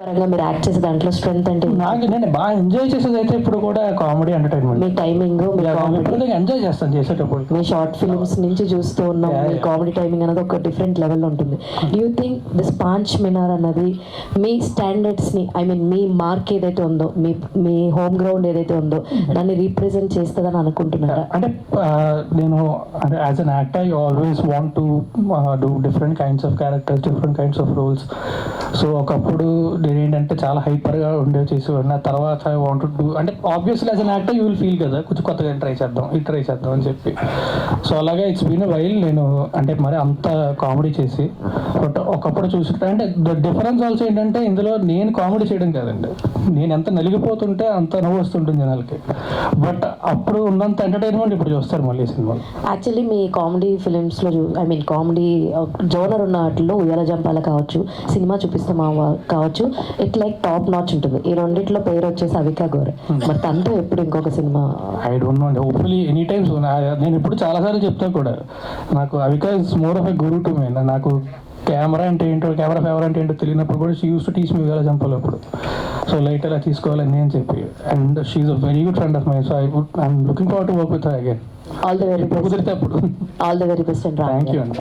పరంగా మీరు యాక్ట్ చేసే దాంట్లో స్ట్రెంత్ అంటే నాకు నేను బాగా ఎంజాయ్ చేసేది అయితే ఇప్పుడు కూడా కామెడీ ఎంటర్టైన్మెంట్. మీ టైమింగ్, మీ కామెడీ, ఎంజాయ్ చేస్తాను చేసేటప్పుడు. మీ షార్ట్ ఫిల్మ్స్ నుంచి చూస్తూ ఉన్నాం. మీ కామెడీ టైమింగ్ అనేది ఒక డిఫరెంట్ లెవెల్లో ఉంటుంది. యూ థింక్ దిస్ పాంచ్ మినార్ అన్నది మీ స్టాండర్డ్స్ని, ఐ మీన్ మీ మార్క్ ఏదైతే ఉందో, మీ హోమ్ గ్రౌండ్ ఏదైతే ఉందో దాన్ని రీప్రజెంట్ చేస్తుందని అనుకుంటున్నారా? అంటే నేను అంటే as an actor you always want to do different kinds of characters, different kinds of roles. So ఒకప్పుడు నేను ఏంటంటే చాలా హైపర్గా ఉండేవి చేసేవాడిని. ఆ తర్వాత ఐ వాంట్ టు అంటే obviously as an actor you will feel కదా, కొంచెం కొత్తగా ట్రై చేద్దాం, ఇది ట్రై చేద్దాం అని చెప్పి. సో అలాగే ఇట్స్ బీన్ వైల్ నేను అంటే మరి అంత కామెడీ చేసి, బట్ ఒకప్పుడు చూసుకుంటే అంటే ద డిఫరెన్స్ ఆల్సో ఏంటంటే ఇందులో నేను కామెడీ చేయడం కాదండి, నేను ఎంత నలిగిపోతుంటే అంత నవ్వు వస్తుంటుంది జనాలకి. బట్ అప్పుడు ఉన్నంత ఎంటర్టైన్మెంట్ ఇప్పుడు చూస్తారు మళ్ళీ సినిమాలు. యాక్చువల్లీ మీ కామెడీ ఫిలిమ్స్లో ఐ మీన్ కామెడీ జోనర్ ఉన్న వాటిలో ఉయ్యాల జంపాల కావచ్చు, సినిమా చూపిస్తే మావ కావచ్చు, ఇట్ లైక్ టాప్ నాచ్ ఉంటుంది. ఈ రెండిట్లో పేరు వచ్చేసి అవికా గోరే. మరి తనతో ఎప్పుడు ఇంకొక సినిమా? ఐ డోంట్ నో అండి, హోప్ఫుల్లీ ఎనీ టైమ్స్. నేను ఇప్పుడు చాలాసార్లు చెప్తా కూడా, నాకు Avika is more of a guru to me. నాకు కెమెరా అంటే ఏంటో, కెమెరా ఫేవర్ అంటే ఏంటో తెలియనప్పుడు కూడా she use to teach me వేళ చంపాలప్పుడు. సో లైట్ ఎలా తీసుకోవాలని నేను చెప్పి, and she is a very good friend of my. So I'm looking forward to work with her again. All the very best. కుదిరితే అప్పుడు. All the very best and thank you అండి.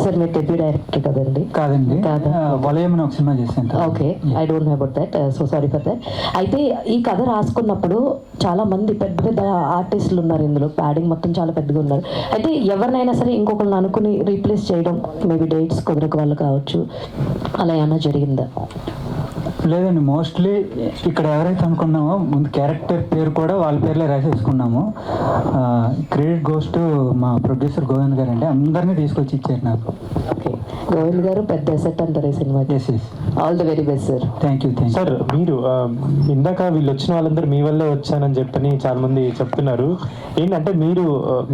Sir మీరు debut director కదండి? కాదండి, కాదా? వలయం అని ఒక సినిమా చేశాను. Okay, I don't know about that, so sorry for that. అయితే ఈ కథ రాసుకున్నప్పుడు చాలా మంది పెద్ద పెద్ద ఆర్టిస్టులు ఉన్నారు ఇందులో, ప్యాడింగ్ మొత్తం చాలా పెద్దగా ఉన్నారు. అయితే ఎవరినైనా సరే ఇంకొకరిని అనుకుని రీప్లేస్ చేయడం, మేబీ డేట్స్ కుదరక వాళ్ళు కావచ్చు, అలా ఏమైనా జరిగిందా? లేదండి, మోస్ట్లీ ఇక్కడ ఎవరైతే అనుకున్నామో ముందు క్యారెక్టర్ పేరు కూడా వాళ్ళ పేర్లే రాసేసుకున్నాము. క్రెడిట్ గోస్ టు మా ప్రొడ్యూసర్ గోవింద్ గారు అండి, అందరినీ తీసుకొచ్చి ఇచ్చారు నాకు. ఓకే, గోవింద్ గారు పెద్ద అసెట్ అంటారు ఈ సినిమాకి. Yes yes, all the very best sir. Thank you. Sir మీరు ఇందాక వీళ్ళు వచ్చిన వాళ్ళందరూ మీ వల్లే వచ్చానని చెప్పని చాలా మంది చెప్తున్నారు. ఏంటంటే మీరు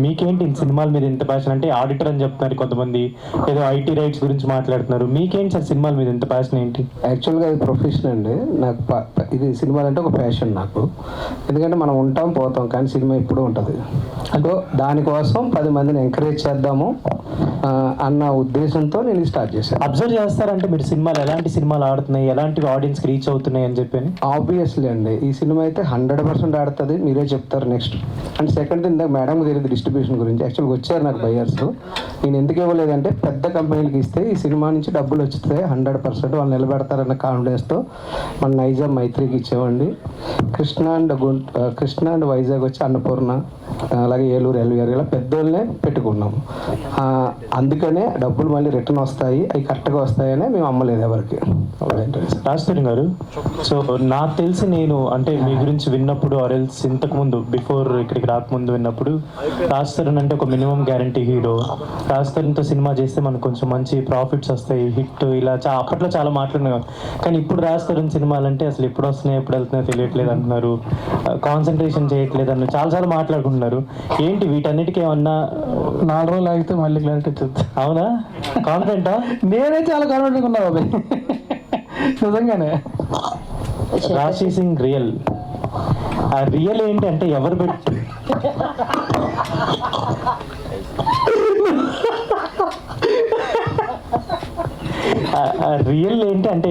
మీకేంటి సినిమాల మీద ఇంత ప్యాషన్? అంటే ఆడిటర్ అని చెప్తున్నారు కొంతమంది, ఏదో ఐటీ రైట్స్ గురించి మాట్లాడుతున్నారు. మీకేంటి సార్ సినిమాల మీద ఇంత ప్యాషన్ ఏంటి? యాక్చువల్గా అది ప్రొఫెషన్ అండి. నాకు ఇది సినిమాలు అంటే ఒక ప్యాషన్ నాకు. ఎందుకంటే మనం ఉంటాం పోతాం, కానీ సినిమా ఎప్పుడూ ఉంటుంది. అంటే దానికోసం 10 మందిని ఎంకరేజ్ చేద్దాము అన్న ఉద్దేశంతో నేను స్టార్ట్ చేశాను. అబ్జర్వ్ చేస్తారంటే మీరు సినిమాలు ఎలాంటి సినిమాలు ఆడుతున్నాయి, ఎలాంటి ఆడియన్స్కి రీచ్ అవుతున్నాయి అని చెప్పి? ఆబ్వియస్లీ అండి, ఈ సినిమా అయితే 100% ఆడుతుంది, మీరే చెప్తారు నెక్స్ట్. అండ్ సెకండ్ ఇందాక మేడం తెలియదు డిస్ట్రిబ్యూషన్ గురించి. యాక్చువల్గా వచ్చారు నాకు బయ్యర్స్, నేను ఎందుకు ఇవ్వలేదంటే పెద్ద కంపెనీలకి ఇస్తే ఈ సినిమా నుంచి డబ్బులు వస్తాయి 100%, వాళ్ళు నిలబెడతారన్న కాన్ఫిడెన్స్తో మన నైజాం మైత్రికి ఇచ్చామండి. కృష్ణ అండ్ వైజాగ్ వచ్చి అన్నపూర్ణ, అలాగే ఏలూరు ఎల్వీఆర్, ఇలా పెద్దోళ్ళనే పెట్టుకున్నాము. అందుకనే డబ్బులు మళ్ళీ రిటర్న్ వస్తాయి, అవి కరెక్ట్గా వస్తాయనే మేము అమ్మలేదు ఎవరికి. రాజేశ్వరి గారు, సో నాకు తెలిసి నేను అంటే మీ గురించి విన్నప్పుడు ఆర్ఎల్స్ ఇంతకుముందు బిఫోర్ ఇక్కడికి రాకముందు విన్నప్పుడు, రాజేశ్వరన్ అంటే ఒక మినిమం గ్యారంటీ హీరో, రాజేశ్వరన్తో సినిమా చేస్తే మనకు కొంచెం మంచి ప్రాఫిట్స్ వస్తాయి, హిట్, ఇలా అప్పట్లో చాలా మాట్లాడినాం. కానీ ఇప్పుడు రాజేశ్వరన్ సినిమాలు అంటే అసలు ఎప్పుడు వస్తున్నాయి ఎప్పుడు వెళ్తున్నాయో తెలియట్లేదు అంటున్నారు, కాన్సన్ట్రేషన్ చేయట్లేదు అన్నారు, చాలాసార్లు మాట్లాడుకుంటున్నారు. ఏంటి వీటన్నిటికీ ఏమన్నా 4 రోజులు ఆగితే మళ్ళీ క్లారిటీ వచ్చింది. అవునా? కాన్ఫిడెంటా? నేనే చాలా కాన్ఫిడెంట్గా ఉన్నా బాబాయ్, నిజంగానే. రాశి సింగ్ రియల్, ఆ రియల్ ఏంటి అంటే ఎవరు పెట్టు రియల్ ఏంటి అంటే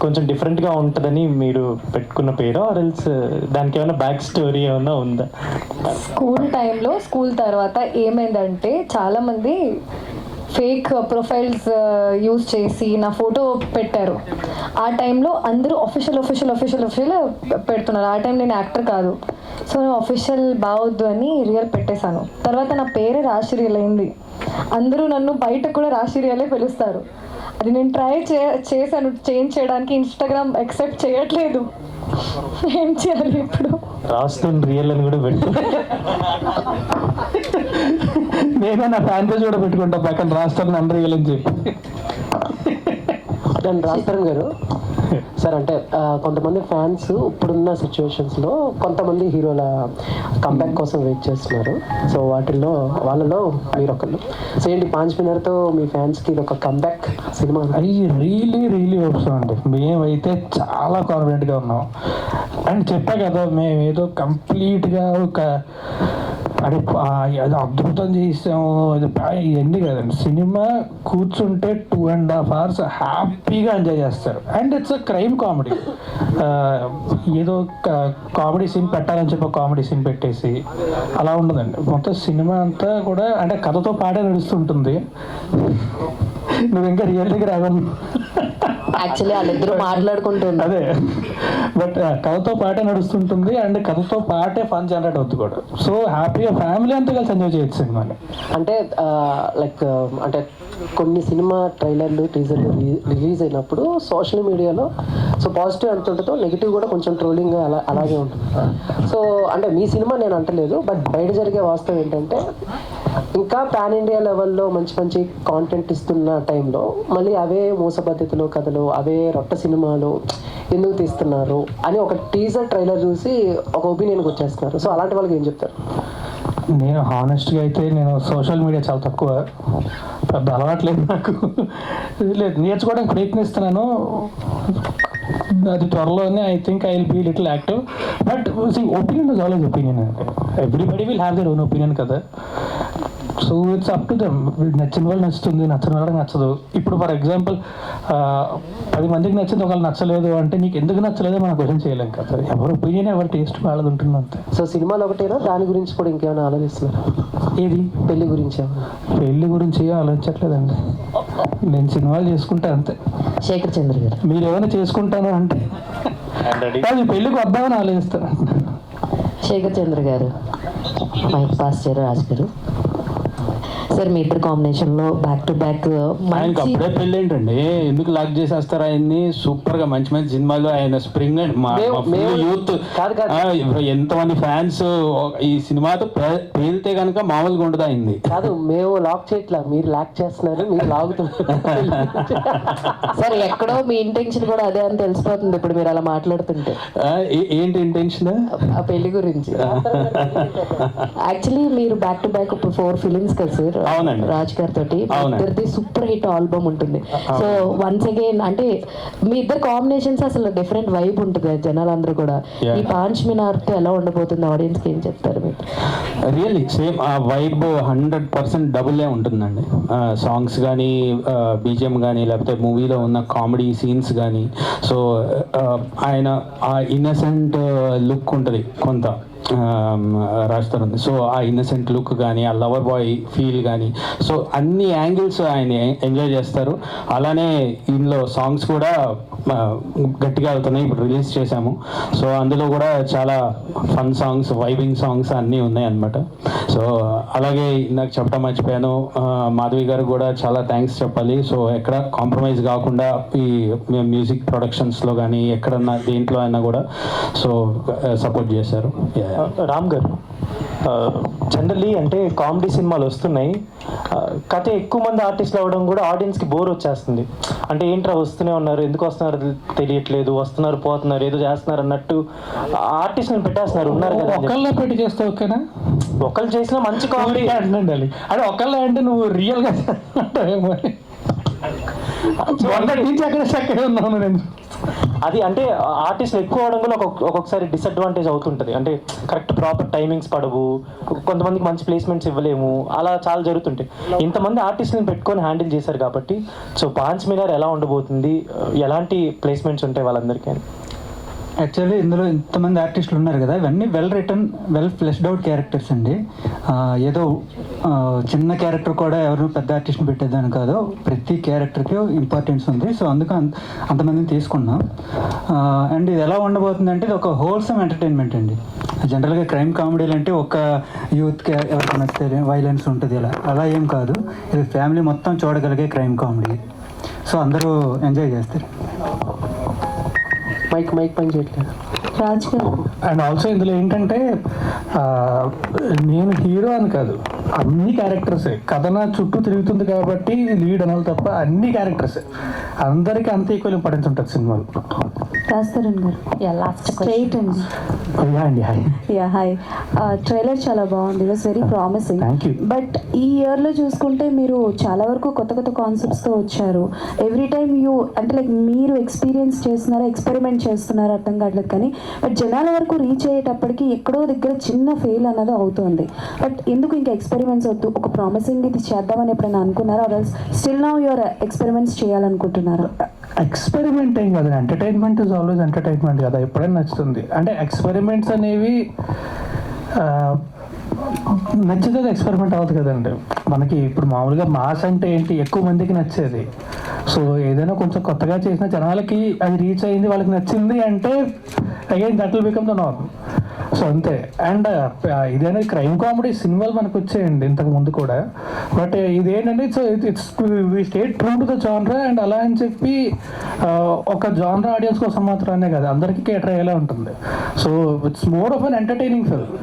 కొంచెం డిఫరెంట్గా ఉంటుందని మీరు పెట్టుకున్న పేరు, ఆర్ఎల్స్ దానికి ఏమైనా బ్యాక్ స్టోరీ ఏమైనా ఉందా? స్కూల్ టైంలో, స్కూల్ తర్వాత ఏమైందంటే చాలామంది ఫేక్ ప్రొఫైల్స్ యూజ్ చేసి నా ఫోటో పెట్టారు. ఆ టైంలో అందరూ అఫీషియల్ పెడుతున్నారు. ఆ టైం నేను యాక్టర్ కాదు, సో నేను అఫీషియల్ బావద్దు అని రియల్ పెట్టేశాను. తర్వాత నా పేరే రాశి రియల్ అయింది. అందరూ నన్ను బయట కూడా రాశి రియలే పిలుస్తారు. అది నేను ట్రై చేశాను చేంజ్ చేయడానికి, ఇన్స్టాగ్రామ్ యాక్సెప్ట్ చేయట్లేదు. ఏం చేయాలి ఇప్పుడు? రాస్తున్న రియల్ అని కూడా పెట్టు. నేనే నా ఫ్యాన్ పేజ్ కూడా పెట్టుకుంటా పక్కన రాస్తాను అందరూ రియల్ చెప్పి. దాన్ని రాజేశ్వరన్ గారు సార్, అంటే కొంతమంది ఫ్యాన్స్ ఇప్పుడున్న సిచ్యువేషన్స్లో కొంతమంది హీరోల కంబ్యాక్ కోసం వెయిట్ చేస్తున్నారు. సో వాళ్ళలో మీరు ఒకళ్ళు. సో ఏంటి పాంచ్ మినార్తో మీ ఫ్యాన్స్కి ఇది ఒక కంబ్యాక్ సినిమా? అవి రియలీ హోప్స్ అండి. మేమైతే చాలా కాన్ఫిడెంట్గా ఉన్నాం. అండ్ చెప్పా కదా, మేము ఏదో కంప్లీట్గా ఒక అంటే అది అద్భుతం చేసాము ఇవన్నీ కదండి. సినిమా కూర్చుంటే 2.5 hours హ్యాపీగా ఎంజాయ్ చేస్తారు. And it's a crime comedy. ఏదో కామెడీ సీన్ పెట్టాలని చెప్పి కామెడీ సీన్ పెట్టేసి అలా ఉండదండి. మొత్తం సినిమా అంతా కూడా అంటే కథతో పాటే నడుస్తుంటుంది. నువ్వు ఇంకా రియల్ దగ్గర యాక్చువల్లీ వాళ్ళిద్దరూ మాట్లాడుకుంటున్నారు. అదే, బట్ కథతో పాటే నడుస్తుంటుంది అండ్ కథతో పాటే ఫన్ జనరేట్ అవుతుంది కూడా. సో హ్యాపీగా ఫ్యామిలీ అంతా కలిసి ఎంజాయ్ చేయొచ్చు సినిమాని. అంటే లైక్ అంటే కొన్ని సినిమా ట్రైలర్లు టీజర్లు రిలీజ్ అయినప్పుడు సోషల్ మీడియాలో సో పాజిటివ్ ఎంత ఉంటుందో నెగిటివ్ కూడా కొంచెం ట్రోలింగ్ అలాగే ఉంటుంది. సో అంటే మీ సినిమా నేను అంటలేదు, బట్ బయట జరిగే వాస్తవం ఏంటంటే ఇంకా పాన్ ఇండియా లెవెల్లో మంచి మంచి కాంటెంట్ ఇస్తున్న టైంలో మళ్ళీ అవే మోస పద్ధతిలో కథలు, అవే రొట్ట సినిమాలు ఎందుకు తీస్తున్నారు అని ఒక టీజర్ ట్రైలర్ చూసి ఒక ఒపీనియన్కి వచ్చేస్తున్నారు. సో అలాంటి వాళ్ళకి ఏం చెప్తారు? నేను హానెస్ట్గా అయితే నేను సోషల్ మీడియా చాలా తక్కువ, పెద్ద అలవాట్లేదు నాకు. లేదు, నేర్చుకోవడానికి ప్రయత్నిస్తున్నాను. అది త్వరలోనే I think I will be little active. But opinion is always opinion అంటే everybody will have their own opinion కదా. So it's up to them. నచ్చిన వాళ్ళు నచ్చుతుంది, నచ్చిన వాళ్ళకి నచ్చదు. ఇప్పుడు ఫర్ ఎగ్జాంపుల్ 10 మందికి నచ్చింది ఒకళ్ళు నచ్చలేదు అంటే నీకు ఎందుకు నచ్చలేదో మనం క్వశ్చన్ చేయలేం కదా. ఎవరి ఒపీనియన్ ఎవరి టేస్ట్ వాళ్ళది ఉంటుంది అంతే. సో సినిమాలు ఒకటేనా, దాని గురించి కూడా ఇంకేమైనా ఆలోచిస్తున్నారు? ఏది పెళ్లి గురించి? పెళ్లి గురించి ఆలోచించట్లేదండి. నేను సినిమాలు చేసుకుంటా అంతే. శేఖర్ చంద్ర గారు, మీరు ఏమైనా చేసుకుంటాను అంటే అది పెళ్లికి వద్దామని ఆలోచిస్తాను. శేఖర్ చంద్ర గారు మైక్ పాస్ చేయరు. రాజు గారు సార్, మీ ఇద్దరు కాంబినేషన్లో బ్యాక్ టు బ్యాక్ ఆయనకి అప్పుడే పెళ్ళి ఏంటండి, ఎందుకు లాక్ చేసేస్తారు ఆయన్ని? సూపర్ గా మంచి మంచి సినిమాలు ఆయన స్ప్రింగ్ అండ్ యూత్ ఎంతమంది ఫ్యాన్స్ ఈ సినిమాతో పేలితే కనుక మామూలుగా ఉండదు అయింది కాదు. మేము లాక్ చేయట్లా, మీరు లాక్ చేస్తున్నారు, మీరు లాగుతున్నారు. సార్ ఎక్కడో మీ ఇంటెన్షన్ కూడా అదే అని తెలిసిపోతుంది ఇప్పుడు మీరు అలా మాట్లాడుతుంటే. ఏంటి ఇంటెన్షన్? ఆ పెళ్లి గురించి. యాక్చువల్లీ మీరు బ్యాక్ టు బ్యాక్ ఇప్పుడు 4 ఫిలిమ్స్ కదా సార్ అవునండి రాజ్ గారి తోటి. ఇద్దరిది సూపర్ హిట్ ఆల్బమ్ ఉంటుంది. సో వన్స్ అగైన్ అంటే మీ ఇద్దరు కాంబినేషన్స్ అసలు డిఫరెంట్ వైబ్ ఉంటుంది జనాలందరూ కూడా. ఈ పాంచ్ మినార్ తో ఎలా ఉండబోతుంది, ఆడియన్స్ కి ఏం చెప్తారు మీరు? రియల్లీ సేమ్ ఆ వైబ్ 100% డబుల్ ఉంటుందండి. సాంగ్స్ కానీ, బీజిఎం కానీ, లేకపోతే మూవీలో ఉన్న కామెడీ సీన్స్ కానీ. సో ఆయన ఆ ఇన్నసెంట్ లుక్ ఉంటుంది కొంత రాస్తారు. సో ఆ ఇన్నసెంట్ లుక్ కానీ, ఆ లవర్ బాయ్ ఫీల్ కానీ, సో అన్ని యాంగిల్స్ ఆయన ఎంజాయ్ చేస్తారు. అలానే ఇందులో సాంగ్స్ కూడా గట్టిగా అవుతున్నాయి, ఇప్పుడు రిలీజ్ చేశాము. సో అందులో కూడా చాలా ఫన్ సాంగ్స్, వైబింగ్ సాంగ్స్ అన్నీ ఉన్నాయి అన్నమాట. సో అలాగే నాకు చెప్పడం మర్చిపోయాను, మాధవి గారు కూడా చాలా థ్యాంక్స్ చెప్పాలి. సో ఎక్కడ కాంప్రమైజ్ కాకుండా ఈ మ్యూజిక్ ప్రొడక్షన్స్లో కానీ ఎక్కడన్నా దేంట్లో అయినా కూడా సో సపోర్ట్ చేశారు. రామ్ గారు, జనరల్లీ అంటే కామెడీ సినిమాలు వస్తున్నాయి, కథ ఎక్కువ మంది ఆర్టిస్టులు అవ్వడం కూడా ఆడియన్స్కి బోర్ వచ్చేస్తుంది. అంటే ఏంట్రా వస్తూనే ఉన్నారు, ఎందుకు వస్తున్నారు తెలియట్లేదు, వస్తున్నారు పోతున్నారు, ఏదో చేస్తున్నారు అన్నట్టు ఆర్టిస్టులను పెట్టేస్తున్నారు. ఉన్నారు కదా, ఒకళ్ళ పెట్టి చేస్తే ఓకేనా? ఒకళ్ళు చేసినా మంచి కామెడీ అంటుండాలి. అంటే ఒకళ్ళ అంటే నువ్వు రియల్గా అక్కడే ఉన్నాను నేను. అది అంటే ఆర్టిస్టులు ఎక్కువ అవడం కూడా ఒక్కొక్కసారి డిసడ్వాంటేజ్ అవుతుంటుంది. అంటే కరెక్ట్ ప్రాపర్ టైమింగ్స్ పడవు, కొంతమందికి మంచి ప్లేస్మెంట్స్ ఇవ్వలేము, అలా చాలా జరుగుతుంటాయి. ఇంతమంది ఆర్టిస్టులను పెట్టుకొని హ్యాండిల్ చేశారు కాబట్టి సో పాంచ్ మినార్ ఎలా ఉండబోతుంది, ఎలాంటి ప్లేస్మెంట్స్ ఉంటాయి వాళ్ళందరికీ? యాక్చువల్లీ ఇందులో ఇంతమంది ఆర్టిస్టులు ఉన్నారు కదా, ఇవన్నీ well return, well fleshed out characters అండి. ఏదో చిన్న క్యారెక్టర్ కూడా ఎవరు పెద్ద ఆర్టిస్ట్ని పెట్టేదాని కాదు, ప్రతి క్యారెక్టర్కి ఇంపార్టెన్స్ ఉంది. సో అందుకు అంతమందిని తీసుకున్నాం. అండ్ ఇది ఎలా ఉండబోతుందంటే ఇది ఒక హోల్సమ్ ఎంటర్టైన్మెంట్ అండి. జనరల్గా క్రైమ్ కామెడీలు అంటే ఒక యూత్కి ఎవరికి నచ్చితే వైలెన్స్ ఉంటుంది, అలా ఏం కాదు. ఇది ఫ్యామిలీ మొత్తం చూడగలిగే క్రైమ్ కామెడీ. సో అందరూ ఎంజాయ్ చేస్తారు. మైక్ పని చేయట్లేదు. రాజ్ గారు, అండ్ ఆల్సో ఇందులో ఏంటంటే నేను హీరో అని కాదు, అన్ని క్యారెక్టర్సే. కథ నా చుట్టూ తిరుగుతుంది కాబట్టి లీడ్ అనాలి తప్ప అన్ని క్యారెక్టర్సే. అందరికీ అంత ఈక్వల్ ఇంపార్టెన్స్ ఉంటుంది సినిమాలో. రాస్తారన్ గారు లాస్ట్ స్ట్రైట్ అండి. అండి హాయ్. Yeah hi. ట్రైలర్ చాలా బాగుంది, was very promising. Thank you. But ఈ ఇయర్లో చూసుకుంటే మీరు చాలా వరకు కొత్త కొత్త కాన్సెప్ట్స్తో వచ్చారు. ఎవ్రీ టైమ్ అంటే లైక్ మీరు ఎక్స్పీరియన్స్ చేస్తున్నారా, ఎక్స్పెరిమెంట్ చేస్తున్నారా అర్థం కావట్లేదు, కానీ బట్ జనాల వరకు రీచ్ అయ్యేటప్పటికి ఎక్కడో దగ్గర చిన్న ఫెయిల్ అన్నది అవుతుంది. బట్ ఎందుకు ఇంకా ఎక్స్పెరిమెంట్స్ వద్దు, ఒక ప్రామిసింగ్ ఇది చేద్దామని ఎప్పుడైనా అనుకున్నారా, or still now your experiments చేయాలనుకుంటున్నారా? ఎక్స్పెరిమెంట్ ఏం కదా, ఎంటర్టైన్మెంట్ ఇస్ ఆల్వేస్ ఎంటర్టైన్మెంట్ కదా, ఎప్పుడైనా నచ్చుతుంది. అంటే ఎక్స్పెరిమెంట్స్ అనేవి నచ్చితే ఎక్స్పెరిమెంట్ అవ్వదు కదండి. మనకి ఇప్పుడు మామూలుగా మాస్ అంటే ఏంటి, ఎక్కువ మందికి నచ్చేది. సో ఏదైనా కొంచెం కొత్తగా చేసిన జనాలకి అది రీచ్ అయింది, వాళ్ళకి నచ్చింది అంటే again that will become the norm. So అంతే. అండ్ ఇదేనా క్రైమ్ కామెడీ సినిమాలు మనకు వచ్చాయండి ఇంతకు ముందు కూడా. బట్ ఇదేంటంటే it's we stayed true to the genre. And అలా అని చెప్పి ఒక జాన్రా ఆడియన్స్ కోసం మాత్రమే కదా, అందరికీ కేటర్ అయ్యేలా ఉంటుంది. So it's more of an entertaining film.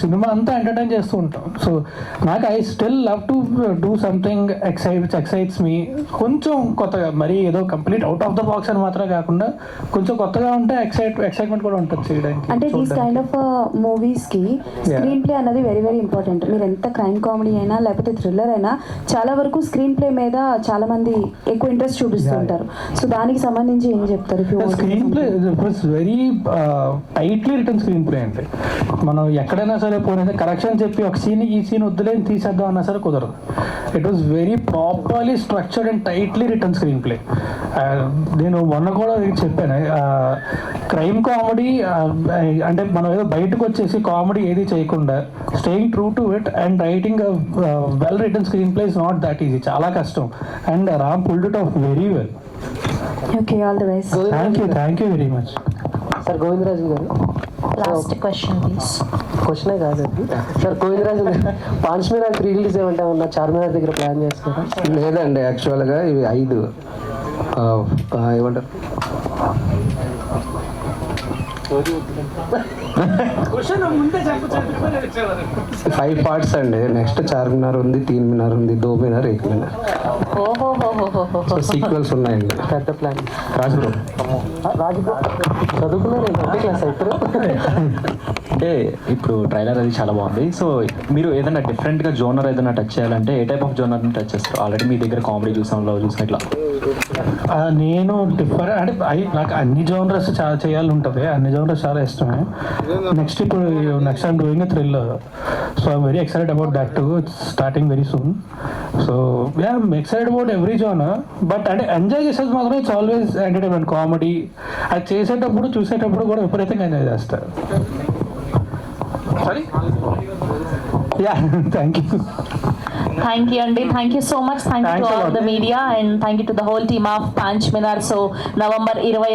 Cinema అంతా ఎంటర్టైన్ చేస్తూ ఉంటాం. సో నాకు I still love to do something excites me. కొంచెం కొత్తగా, మరీ ఏదో complete out of the box అని మాత్రమే కాకుండా కొంచెం కొత్తగా ఉంటే ఎక్సైట్మెంట్ కూడా ఉంటుంది చేయడానికి. అంటే దీస్ కైండ్ ఆఫ్ మూవీస్కి స్క్రీన్ ప్లే అన్నది వెరీ వెరీ ఇంపార్టెంట్. మీరు ఎంత క్రైమ్ కామెడీ అయినా లేకపోతే థ్రిల్లర్ అయినా చాలా వరకు స్క్రీన్ ప్లే మీద చాలా మంది ఎక్కువ ఇంట్రెస్ట్ చూపిస్తుంటారు. సో దానికి సంబంధించి ఏం చెప్తారు? Screen play very tightly return screen play అంటే మనం ఎక్కడైనా సరే పోయినా కరెక్షన్ చెప్పి ఒక సీన్ ఈ సీన్ వద్దులేని తీసేద్దాం అన్నా సరే కుదరదు. It was very properly structured and tightly return screen play. నేను మొన్న కూడా చెప్పాను, క్రైమ్ కామెడీ అంటే మనం ఏదో బయటకు వచ్చేసి కామెడీ ఏది చేయకుండా staying true to it and writing well return screen play is not that easy, చాలా కష్టం. And Ram pulled it of very well. Okay, all the best. Thank you very much. Sir Govindaraju గారు, లాస్ట్ క్వశ్చన్ ప్లీజ్. క్వశ్చనే కాదండి sir. Govindaraju గారు, పాంచ్ Maynard pre release ఏమంటా ఉన్నా చార్మినార్ దగ్గర plan చేస్తున్నారా? లేదండి, యాక్చువల్గా ఇవి 5 ఏమంటారు 5 పార్ట్స్ అండి. నెక్స్ట్ చార్మినార్ ఉంది, 3 మినార్ ఉంది, 2 మినార్, 1 మినార్. సో సీక్వెల్స్ ఉన్నాయండి. పెద్ద ప్లాన్. రాజు రాజు చదువుకున్నారు ఒకటే క్లాస్ ఇప్పుడు. అంటే ఇప్పుడు ట్రైలర్ అది చాలా బాగుంది. సో మీరు ఏదైనా డిఫరెంట్గా జోనర్ ఏదైనా టచ్ చేయాలంటే ఏ టైప్ ఆఫ్ జోనర్ని టచ్ చేస్తారు? ఆల్రెడీ మీ దగ్గర కామెడీ చూసాం, లవ్ చూసాం, ఇట్లా. నేను డిఫరెంట్ అంటే నాకు అన్ని జోనర్స్ చాలా చేయాలి ఉంటుంది, అన్ని జోనర్స్ చాలా ఇష్టమే. Next I'm doing a thriller. So I'm very excited about that to. It's starting very soon. So yeah, I'm excited about every genre. But అంటే ఎంజాయ్ చేసేది మాత్రం ఇట్స్ ఆల్వేస్ ఎంటర్టైన్మెంట్. కామెడీ అది చేసేటప్పుడు చూసేటప్పుడు కూడా విపరీతంగా ఎంజాయ్ చేస్తారు. Sorry, yeah, thank you. Thank you Andy, thank you so much. Thank you to all the media and thank you to the whole team of Panch Minar. So November 21